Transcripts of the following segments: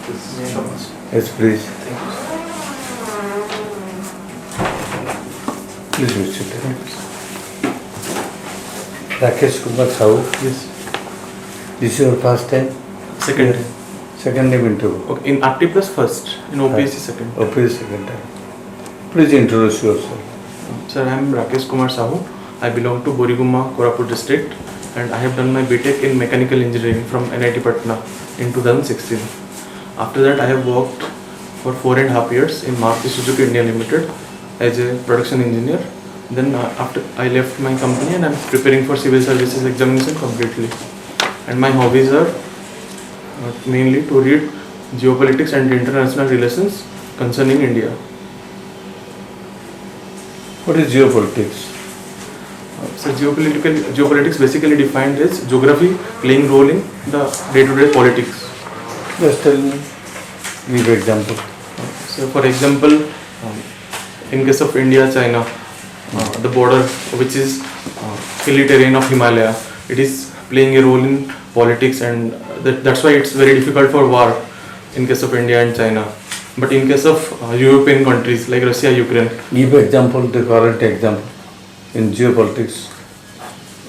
Yes, please. Thank you, sir. Please be seated. Rakesh Kumar Sahu. Yes. This is your first time? Second time. Second time interview. Okay, in Apti Plus first, in OPSC second. OPSC second time. Please introduce yourself. Sir, I am Rakesh Kumar Sahu. I belong to Borigumma, Koraput district, and I have done my BTech in Mechanical Engineering from NIT Patna in 2016. After that, I have worked for 4.5 years in Maruti Suzuki India Limited as a production engineer. Then after I left my company and I am preparing for civil services examination completely. And my hobbies are mainly to read geopolitics and international relations concerning India. What is geopolitics? So geopolitics basically defined as geography playing role in the day-to-day politics. Just tell me, give example. So for example, in case of India, China, the border which is hilly terrain of Himalaya, it is playing a role in politics, and that's why it's very difficult for war in case of India and China. But in case of European countries like Russia, Ukraine. Give example, the current example in geopolitics.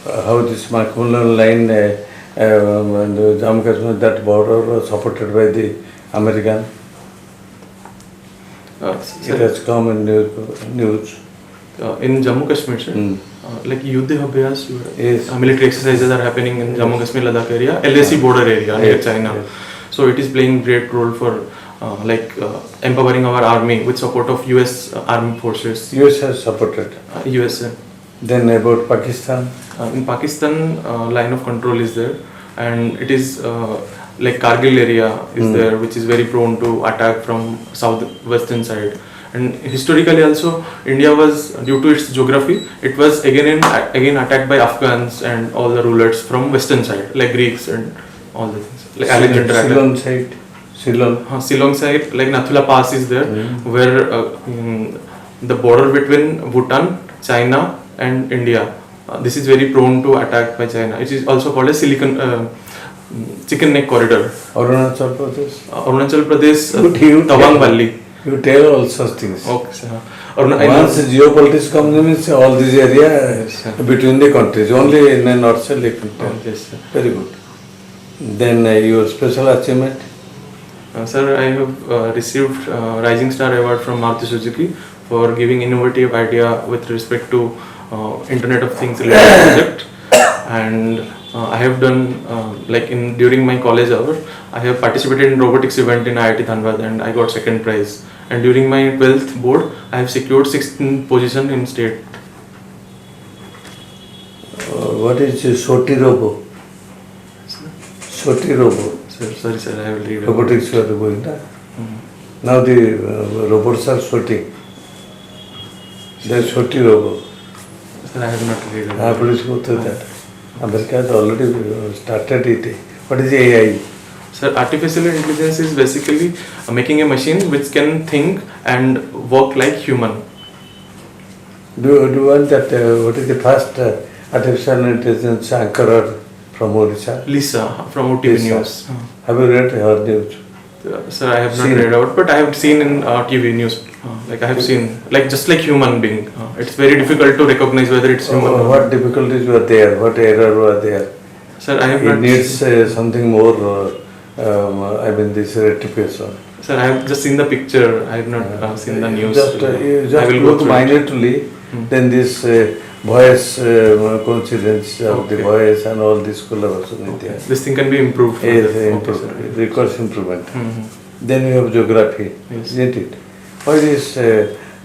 How this Macmillan line and Jammu Kashmir, that border was supported by the American. It has come in news. In Jammu Kashmir, sir, like Yuddha Abhyas, Yes. military exercises are happening in Jammu Kashmir, Ladakh area, LAC border area near China. Yes. So it is playing great role for empowering our army with support of US armed forces. US has supported. US. Then about Pakistan. In Pakistan, line of control is there, and it is like Kargil area is there, which is very prone to attack from southwestern side. And historically also, India was, due to its geography, it was again attacked by Afghans and all the rulers from western side, like Greeks and all the things. Like Alexander Ceylon side. Shillong side, like Nathula Pass is there, where the border between Bhutan, China and India, this is very prone to attack by China. It is also called a chicken neck corridor. Arunachal Pradesh. Arunachal Pradesh, You Tawang Valley. You tell all such things. Okay, sir. Once geopolitics comes, means all these areas between the countries, only in the north side you can tell. Yes, sir. Very good. Then your special achievement? Sir, I have received Rising Star Award from Maruti Suzuki for giving innovative idea with respect to Internet of Things related project, and I have done during my college hour, I have participated in robotics event in IIT Dhanbad and I got second prize. And during my 12th board, I have secured 16th position in state. What is Soti Robo? Soti Robo. Sorry sir, I will read. Robotics you are going now. Now the robots are Soti. They are Soti Robo. Sir, I have not read. Please go through that. America has already started it. What is AI? Sir, artificial intelligence is basically making a machine which can think and work like human. Do you want that? What is the first artificial intelligence anchorer from Odisha? Lisa from OTV News. Have you read her news? Sir, I have not read out, but I have seen in TV news. I have seen, just like human being. It's very difficult to recognize whether it's human. What difficulties were there? What error were there? Sir, I have it not. Needs something more. This rectification. Sir, I have just seen the picture. I have not seen the news. Just I will look go minutely. Then this voice coincidence of the voice and all this collaboration. Okay. This thing can be improved. Yes, it requires improvement. Then you have geography, isn't it? Why this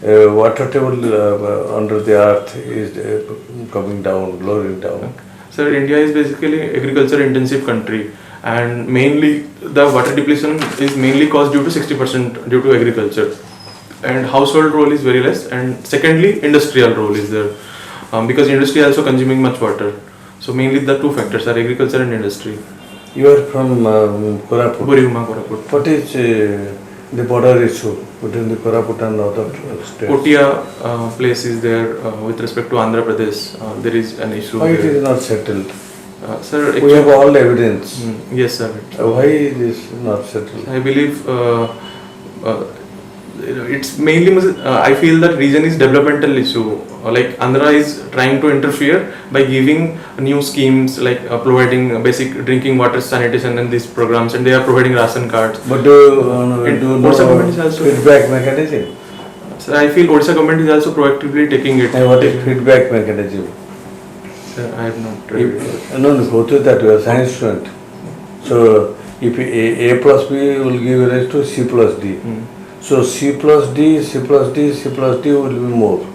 water table under the earth is coming down, lowering down? Okay. Sir, India is basically agriculture intensive country, and mainly the water depletion is mainly caused due to 60% due to agriculture, and household role is very less, and secondly industrial role is there, because industry also consuming much water. So mainly the two factors are agriculture and industry. You are from Koraput. Borigumma, Koraput. What is the border issue between the Koraput and other states? Kotia place is there with respect to Andhra Pradesh. There is an issue. Why it there. is not settled? Sir, We actually, have all the evidence. yes, sir. Why is this not settled? I believe it's mainly I feel that region is developmental issue. Like Andhra is trying to interfere by giving new schemes like providing basic drinking water, sanitation, and these programs, and they are providing ration cards. But do you know Odisha government is also feedback mechanism? So I feel Odisha government is also proactively taking it. And what is feedback mechanism? Sir, I have not tried it. No, go to that. You are a science student. So if A plus B will give rise to C plus D. So C plus D, C plus D, C plus D will be more.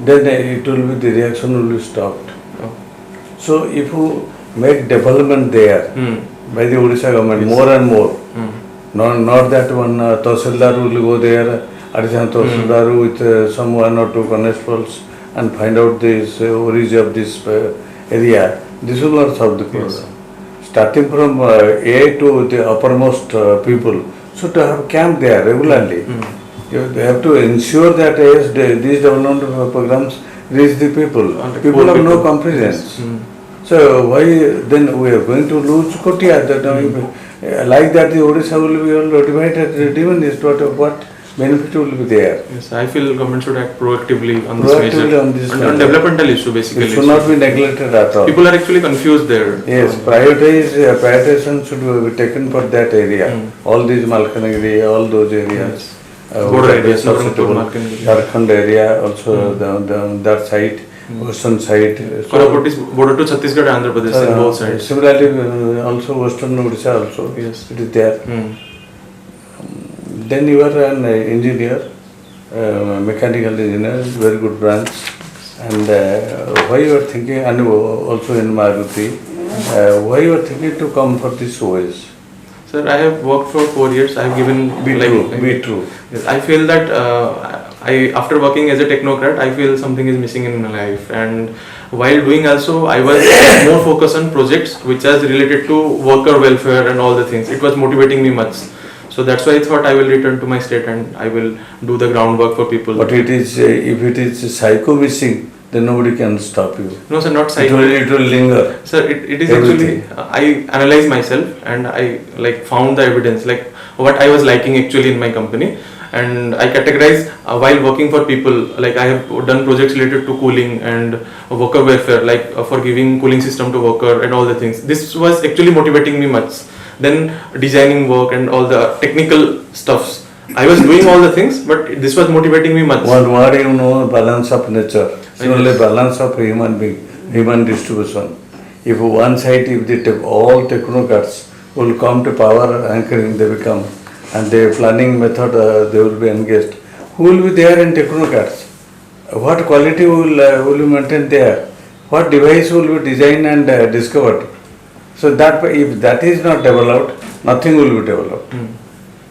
Then it will be, the reaction will be stopped. Oh. So if you make development there by the Odisha government, Yes. more and more, not that one Tahsildar will go there, additional Tahsildar with some one or two constables and find out this origin of this area. This will not solve the problem. Yes. Starting from A to the uppermost people, so to have camp there regularly. They have to ensure that yes, these development programs reach the people. People have no comprehension. So why then we are going to lose Kotia? That like that the Odisha will be all divided, diminished. What benefit will be there? Yes, I feel government should act proactively on Proactively this measure. on this on matter. developmental issue basically. It should not be neglected at all. People are actually confused there. Yes, prioritization should be taken for that area. All these Malkanagiri, all those areas. Border areas, suitable. Jharkhand area also that side, western side. Koraput is border to Chhattisgarh and Andhra Pradesh in both sides. Similarly, also western Odisha also. Yes. It is there. Then you are an engineer, mechanical engineer, very good branch. And why you are thinking, and also in Maruti, why you are thinking to come for this OS? Sir, I have worked for 4 years. I have given Be true. Yes, I feel that after working as a technocrat, I feel something is missing in my life. And while doing also, I was more focused on projects which are related to worker welfare and all the things. It was motivating me much. So that's why I thought I will return to my state and I will do the groundwork for people. But it is, if it is psycho missing, then nobody can stop you. No, sir, not psycho. It will linger. Sir, it is Everything. actually, I analyzed myself and I found the evidence, like what I was liking actually in my company. And I categorize while working for people, like I have done projects related to cooling and worker welfare, like for giving cooling system to worker and all the things. This was actually motivating me much. Then designing work and all the technical stuffs. I was doing all the things, but this was motivating me much. What you know, balance of nature. Similarly, balance of human being, human distribution. If one side, if all technocrats will come to power anchoring, they become, and the planning method they will be engaged. Who will be there in technocrats? What quality will you maintain there? What device will be designed and discovered? So that if that is not developed, nothing will be developed.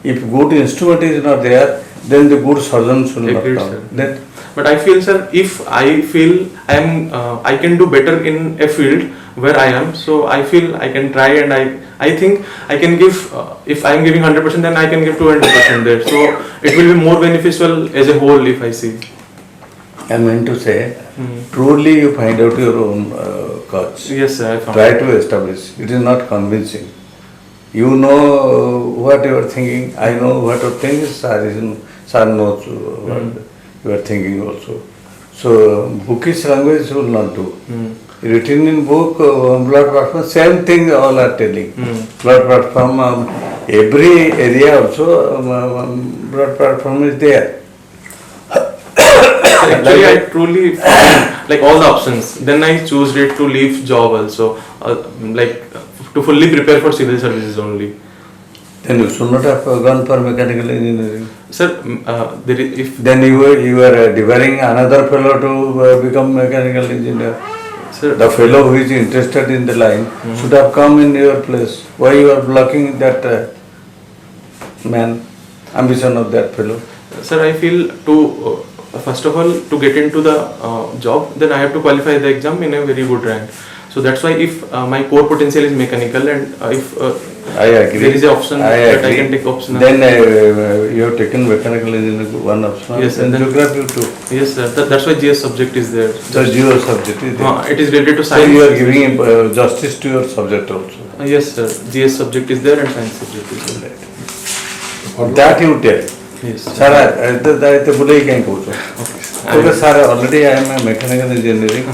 If good instrument is not there, then the good surgeons will not come. But I feel, sir, if I feel I can do better in a field where I am, so I feel I can try, and I think I can give, if I am giving 100%, then I can give 200% there. So it will be more beneficial as a whole if I see. I meant to say, truly you find out your own cause. Yes, sir, I found. Try to establish. It is not convincing. You know what you are thinking. I know what you think. Sir knows what you are thinking also. So bookish language will not do. Written in book, blood platform, same thing all are telling. Blood platform, every area also blood platform is there. Actually, I truly found like all the options. Then I chose it to leave job also, to fully prepare for civil services only. Then you should not have gone for mechanical engineering. Sir, then you were devouring another fellow to become mechanical engineer. Sir, the fellow who is interested in the line should have come in your place. Why you are blocking that ambition of that fellow? Sir, I feel to first of all to get into the job, then I have to qualify the exam in a very good rank. So that's why if my core potential is mechanical, and if I agree. There is an option that I can take optional. Then you have taken mechanical engineering one option. Yes, and then geography too. Yes, sir. That's why GS subject is there. So geo subject is there. It is related to So science. you are giving justice to your subject also. Yes, sir. GS subject is there and science subject is there. That you tell. Yes. Sir, I bulai kahin kହୁcho. Because sir, already I am a mechanical engineering.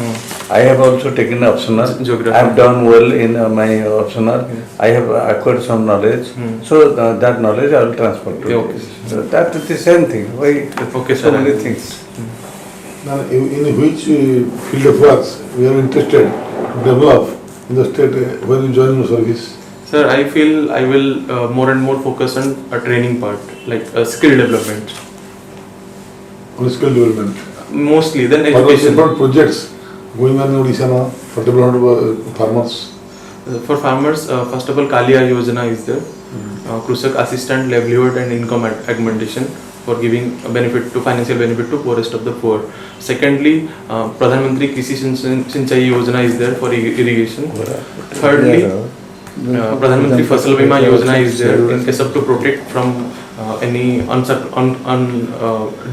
I have also taken optional. Geography. I have done well in my optional. I have acquired some knowledge. So that knowledge I will transfer to you. Okay. So that is the same thing. Why Okay, so sir. many things? Now, in which field of works we are interested to develop in the state when you join your service? Sir, I feel I will more and more focus on a training part, like skill development. On skill development. Mostly, then What are education. different projects going on in Odisha now for development of farmers? For farmers, first of all, Kaliya Yojana is there. Krushak Assistant Livelihood and Income Augmentation for giving a benefit to financial benefit to poorest of the poor. Secondly, Pradhan Mantri Krishi Sinchai Yojana is there for irrigation. Thirdly, Pradhan Mantri Fasal Bima Yojana is there in case of to protect from any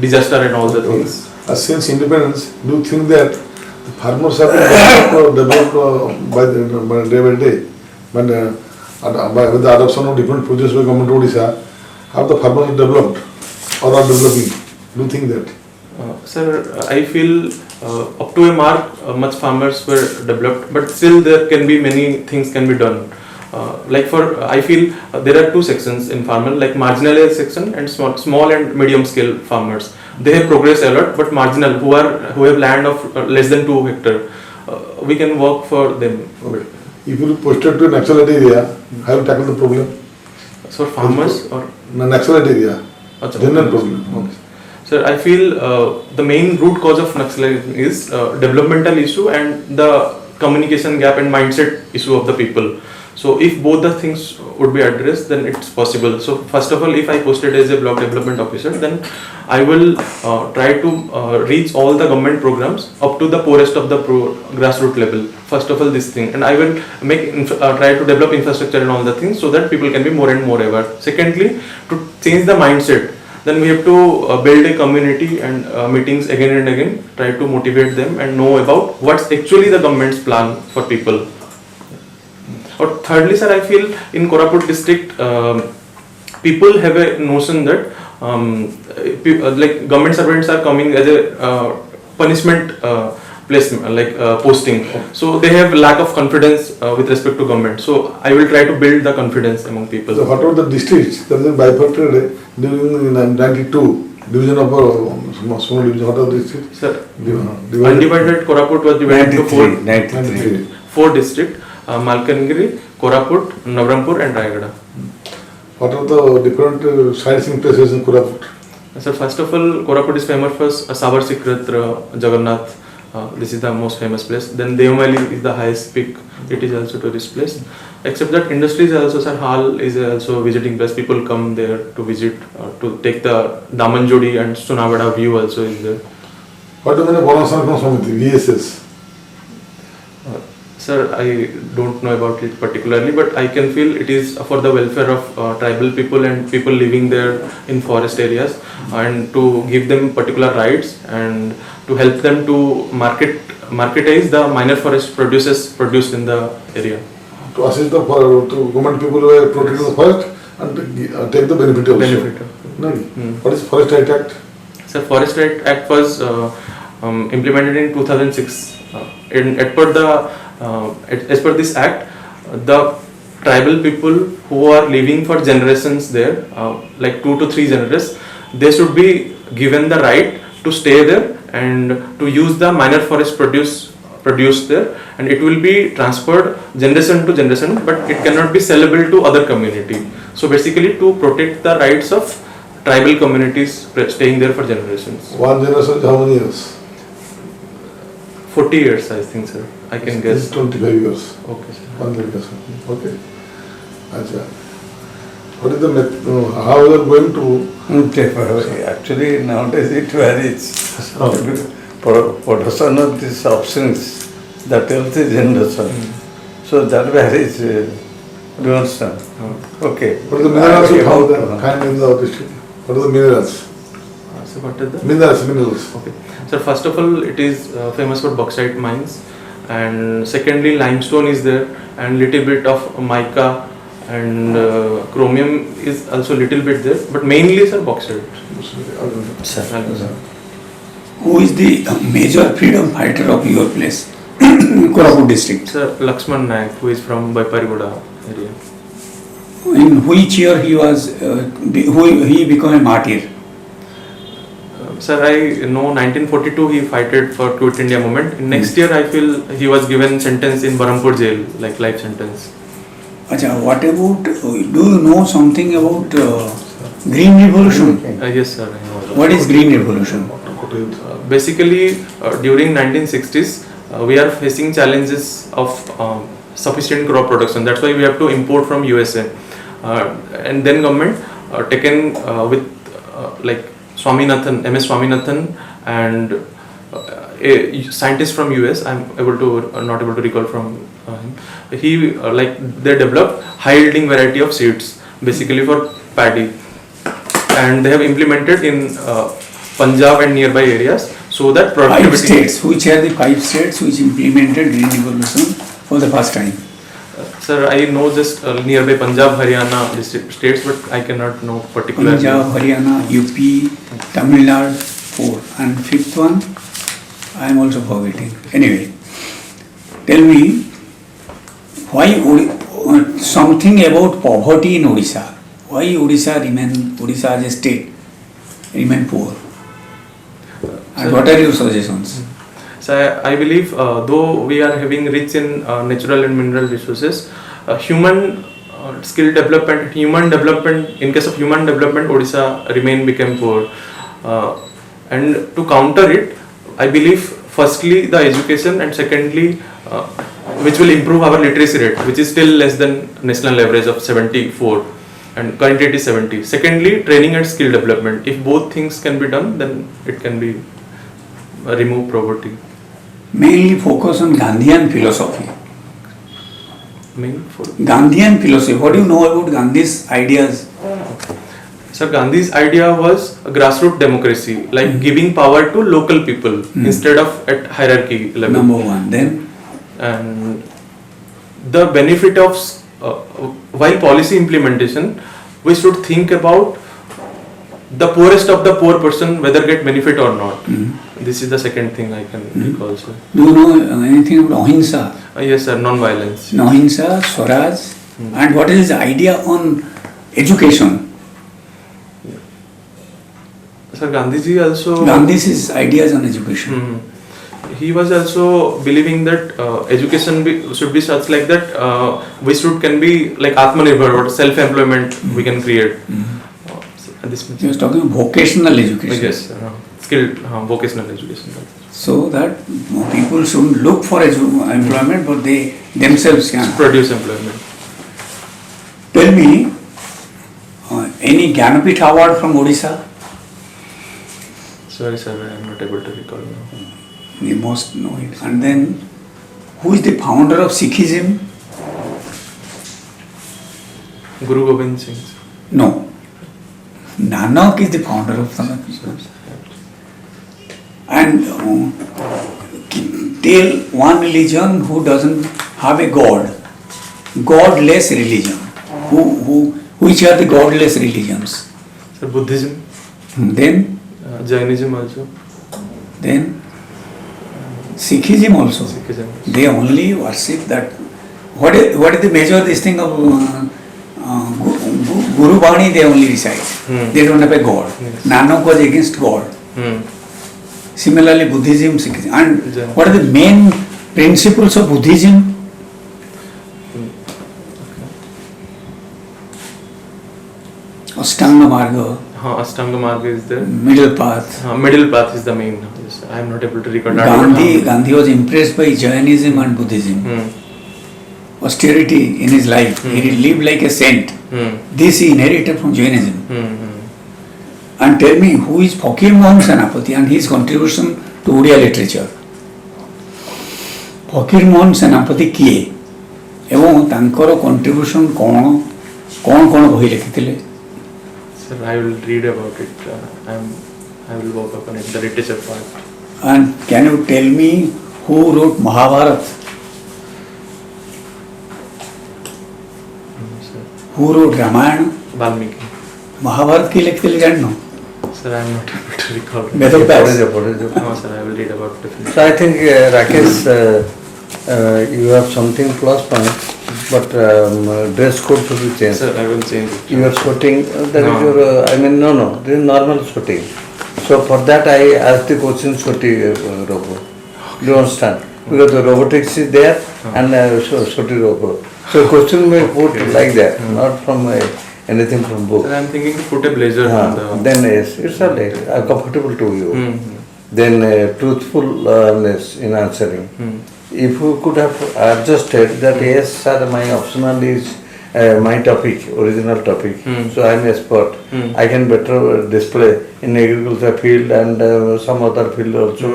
disaster and all the things. Since independence, do you think that the farmers have been developed by day by day? When, with the adoption of different projects by government of Odisha, have the farmers developed or are developing? Do you think that? Sir, I feel up to a mark, much farmers were developed, but still there can be many things can be done. I feel there are two sections in farmer, like marginalized section and small and medium scale farmers. They have progressed a lot, but marginal who have land of less than 2 hectares, we can work for them. If you posted to a Naxalite area, how you tackle the problem? So farmers or Naxalite area, general problem. Okay. Sir, I feel the main root cause of Naxalism is developmental issue and the communication gap and mindset issue of the people. So if both the things would be addressed, then it's possible. So first of all, if I posted as a block development officer, then I will try to reach all the government programs up to the poorest of the grassroots level. First of all, this thing, and I will try to develop infrastructure and all the things so that people can be more and more aware. Secondly, to change the mindset, then we have to build a community and meetings again and again, try to motivate them and know about what's actually the government's plan for people. Or thirdly, sir, I feel in Koraput district, people have a notion that like government servants are coming as a punishment placement, posting. So they have lack of confidence with respect to government. So I will try to build the confidence among people. So what about the districts? There is a bifurcated during 92 division of small division. What are the districts? Sir, undivided Koraput was divided into 93. 4 districts. Malkangiri, Koraput, Navarampur and Rayagada. What are the different sightseeing places in Koraput? Sir, first of all, Koraput is famous for Sabar Sikratra Jagannath. This is the most famous place. Then Devamali is the highest peak. It is also tourist place. Except that industries also, sir, Hall is also visiting place. People come there to visit, to take the Damanjodi and Sunavada view also is there. What do you mean Bonasana Samiti, VSS? Sir, I don't know about it particularly, but I can feel it is for the welfare of tribal people and people living there in forest areas, and to give them particular rights and to help them to marketize the minor forest produced in the area. To assist the to government people who are protecting the forest and take the benefit also. No. What is Forest Right Act? Sir, Forest Right Act was implemented in 2006. As per this act, the tribal people who are living for generations there, like 2 to 3 generations, they should be given the right to stay there and to use the minor forest produced there, and it will be transferred generation to generation, but it cannot be sellable to other community. So basically, to protect the rights of tribal communities staying there for generations. One generation, how many years? 40 years, I think, sir. I can guess. 25 years. Okay, sir. One generation. Okay. Achha. What is the how you are going to? Actually, nowadays it varies. Production of these options, that is the generation. So that varies. Do you understand? Okay. What are the minerals you About- find in the district? What are the minerals? So what is the? Minerals. Okay. So first of all, it is famous for bauxite mines, and secondly, limestone is there, and little bit of mica, and chromium is also little bit there, but mainly sir bauxite. Sir. Who is the major freedom fighter of your place? Koraput district. Sir Lakshman Naik, who is from Baiparigoda area. In which year he was, he became a martyr? Sir, I know 1942 he fighted for Quit India movement. In next year, I feel he was given sentence in Barampur jail, like life sentence. Acha, what about, do you know something about Green Revolution? Yes, sir. I know. What is Green Revolution? Basically, during 1960s, we are facing challenges of sufficient crop production. That's why we have to import from USA. And then government taken with like Swaminathan, MS Swaminathan, and a scientist from US. I'm not able to recall from him. He they developed high yielding variety of seeds, basically for paddy, and they have implemented in Punjab and nearby areas, so that productivity. 5 states. Which are the 5 states which implemented Green Revolution for the first time? Sir, I know just nearby Punjab, Haryana states, but I cannot know particularly. Punjab, Haryana, UP, Tamil Nadu, 4. And 5th one, I am also forgetting. Anyway, tell me, why something about poverty in Odisha? Why Odisha as a state remain poor? And what are your suggestions? So I believe though we are having rich in natural and mineral resources, human skill development, in case of human development, Odisha became poor. And to counter it, I believe firstly the education, and secondly which will improve our literacy rate, which is still less than national average of 74, and currently it is 70. Secondly, training and skill development. If both things can be done, then it can be remove poverty. Mainly focus on Gandhian philosophy. For Gandhian philosophy. What do you know about Gandhi's ideas? So Gandhi's idea was a grassroots democracy, like giving power to local people instead of at hierarchy level. Number 1. Then? And the benefit of while policy implementation, we should think about the poorest of the poor person, whether get benefit or not. This is the second thing I can recall, sir. Do you know anything about Ahimsa? Yes, sir. Non-violence. Ahimsa, Swaraj, and what is his idea on education? Sir, Gandhiji also. Gandhi's ideas on education. He was also believing that education should be such like that we can be like Atmanirbhar or self-employment we can create. He was talking vocational education. Yes, skilled vocational education. So that people shouldn't look for employment, but they themselves can produce employment. Tell me, any Jnanapith award from Odisha? Sorry, sir, I am not able to recall now. You must know it. And then, who is the founder of Sikhism? Guru Gobind Singh. No. Nanak is the founder of Sanatana. And tell one religion who doesn't have a god, godless religion. Which are the godless religions? Sir, Buddhism. Then? Jainism also. Then? Sikhism also. Sikhism. They only worship that. What is the major this thing of Guru Bani? They only recite. They don't have a god. Yes. Nanak was against God. Similarly, Buddhism, Sikhism. And what are the main principles of Buddhism? Ashtanga Marga. Ashtanga Marga is there. Middle path. Middle path is the main. Yes, I am not able to recall. Gandhi was impressed by Jainism and Buddhism. Austerity in his life. He lived like a saint. This he inherited from Jainism. And tell me, who is Fakir Mohan Senapati and his contribution to Odia literature? Fakir Mohan Senapati kiye? ଏବଂ ତାଙ୍କର contribution କ'ଣ କ'ଣ କ'ଣ ବହି ଲେଖିଥିଲେ? Sir, I will read about it. I will work upon it, the literature part. And can you tell me who wrote Mahabharata? Sir, Who wrote Ramayana? Valmiki. Mahabharata की लिखते जाननो? Sir, I am not able to recall. Better pass. No, sir, I will read about different. So I think Rakesh, you have something plus point, but dress code should be changed. Sir, I will change it. You are shooting, that is No. your, I mean, no, this is normal shooting. So for that I asked the question shooting robot. Do you understand? Because the robotics is there and shooting robot. So question may put like that, not from anything from book. Sir, I am thinking to put a blazer on the. Then yes, it's all right, comfortable to you. Then truthfulness in answering. If you could have adjusted that, yes sir, my optional is my topic, original topic, so I am expert. I can better display in agriculture field and some other field also,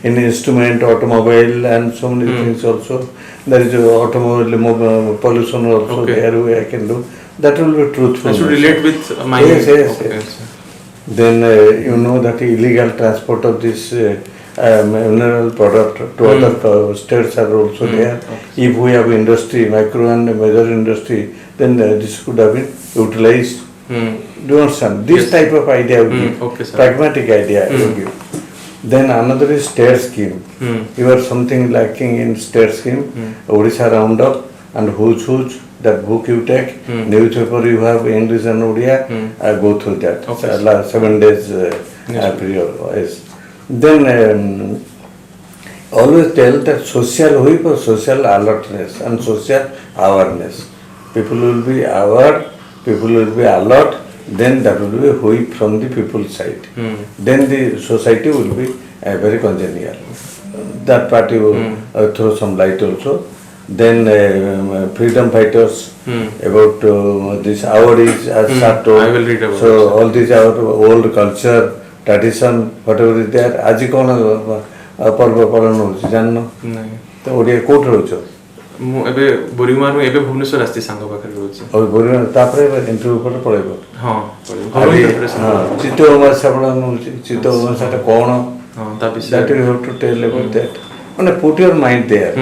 in instrument, automobile and so many things also. There is automobile pollution also, there way I can do. That will be truthful. I should relate with my. Yes. Okay, sir. Then you know that illegal transport of this mineral product to other states are also there. If we have industry, micro and major industry, then this could have been utilized. Do you understand? This type of idea I will give. Okay, sir. Pragmatic idea I will give. Then another is state scheme. You have something lacking in state scheme. Odisha roundup and who's that book you take, newspaper you have English and Odia, go through that. Okay. 7 days period. Yes. Then always tell that social whip or social alertness and social awareness. People will be aware, people will be alert, then that will be a whip from the people's side. Then the society will be very congenial. That party will throw some light also. Then freedom fighters about this awaris as Sato. I will read about so it. all these our old culture, tradition, whatever is there. आज कौन पर्व पालन होची जाननो? नहीं. तो Odia coat रोचो. ମୁଁ ଏବେ ବୋରିଗୁମାରୁ ଏବେ ଭୁବନେଶ୍ୱର ଆସିଛି ସାଙ୍ଗ ପାଖରେ ରହୁଛି. और बोरिया तापरे इंटरव्यू पर पड़ेगो. ହଁ अभी ପ୍ରିପାରେସନ୍. चितो मासा पड़ा नोची. चितो मासा टा कौन? ହଁ ତା ବିଷୟରେ. That you have to tell about that. Put your mind there,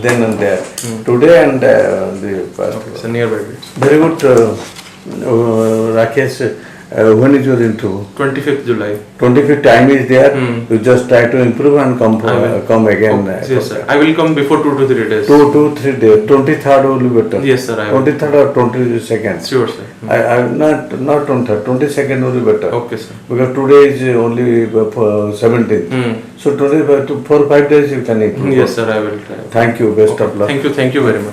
then and there. Today and the past. Okay, so nearby. Very good, Rakesh. When is your interview? 25th July. 25th time is there. You just try to improve and come again. Okay, yes, sir. I will come before 2 to 3 days. 2 to 3 days. 23rd will be better. Yes, sir. I will. 23rd or 22nd. Sure, sir. I not 23rd. 22nd will be better. Okay, sir. Because today is only 17th. So today 4 or 5 days you can improve. Yes, sir. I will try. Thank you. Best of luck. Thank you very much.